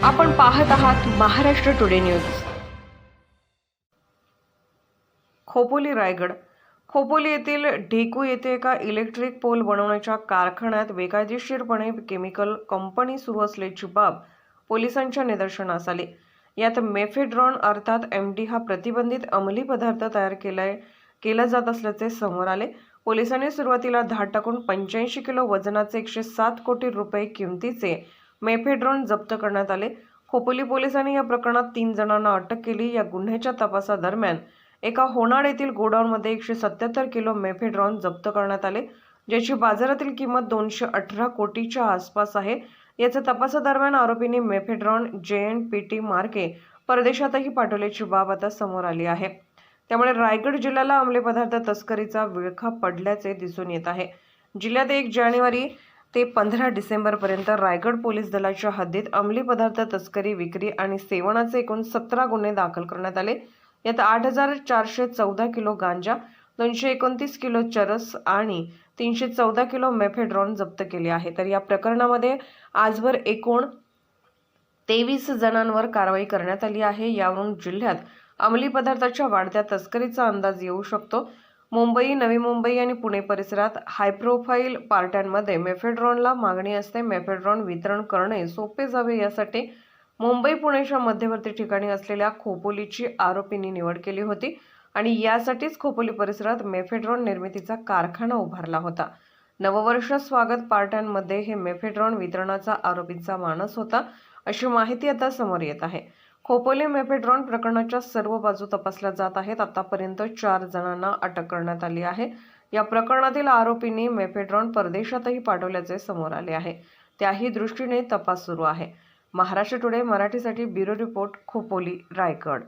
आपण पाहत आहात महाराष्ट्र टुडे न्यूज। खोपोली रायगड। खोपोली येथील ढेकू येथे एका इलेक्ट्रिक पोल बनवण्याच्या कारखान्यात बेकायदेशीरपणे केमिकल कंपनी सुरू असल्याची बाब पोलिसांच्या निदर्शनास आली। यात मेफेड्रॉन अर्थात MD हा प्रतिबंधित अंमली पदार्थ तयार केला जात असल्याचे समोर आले। पोलिसांनी सुरुवातीला धाड टाकून 85 किलो वजनाचे 107 कोटी रुपये किमतीचे मेफेड्रॉन जप्त करण्यात आले। खोपोली पोलिसांनी या प्रकरणात 3 जणांना अटक केली। या गुन्ह्याच्या तपासादरम्यान एका होनाड येथील गोडाऊनमध्ये 177 किलो मेफेड्रॉन जप्त करण्यात आले, ज्याची बाजारातील किंमत 218 कोटीच्या आसपास आहे। याच्या तपासादरम्यान आरोपींनी मेफेड्रॉन JNPT मार्के परदेशातही पाठवल्याची बाब आता समोर आली आहे। त्यामुळे रायगड जिल्ह्याला अंमली पदार्थ तस्करीचा विळखा पडल्याचे दिसून येत आहे। जिल्ह्यात 1 जानेवारी ते 15 डिसेंबरपर्यंत रायगड पोलीस दलाच्या हद्दीत अंमली पदार्थ तस्करी, विक्री आणि सेवनाचे एकूण 17 गुन्हे दाखल करण्यात आले। यात 8,414 किलो गांजा, 229 किलो चरस आणि 314 किलो मेफेड्रॉन जप्त केले आहे। तर या प्रकरणामध्ये आजवर एकूण 23 जणांवर कारवाई करण्यात आली आहे। यावरून जिल्ह्यात अंमली पदार्थाच्या वाढत्या तस्करीचा अंदाज येऊ शकतो। मुंबई, नवी मुंबई आणि पुणे परिसरात हाय प्रोफाईल पार्ट्यांमध्ये मेफेड्रॉनला मागणी असते। मेफेड्रॉन वितरण करणे सोपे जावे यासाठी मुंबई पुणेच्या मध्यवर्ती ठिकाणी असलेल्या खोपोलीची आरोपींनी निवड केली होती आणि यासाठीच खोपोली परिसरात मेफेड्रॉन निर्मितीचा कारखाना उभारला होता। नववर्ष स्वागत पार्ट्यांमध्ये हे मेफेड्रॉन वितरणाचा आरोपींचा मानस होता, अशी माहिती आता समोर येत आहे। खोपोली मेफेड्रॉन प्रकरणाच्या सर्व बाजू तपासल्या जात आहेत। आतापर्यंत 4 जणांना अटक करण्यात आली आहे। या प्रकरणातील आरोपींनी मेफेड्रॉन परदेशातही पाठवल्याचे समोर आले आहे। त्याही दृष्टीने तपास सुरू आहे। महाराष्ट्र टुडे मराठीसाठी ब्युरो रिपोर्ट, खोपोली, रायगड।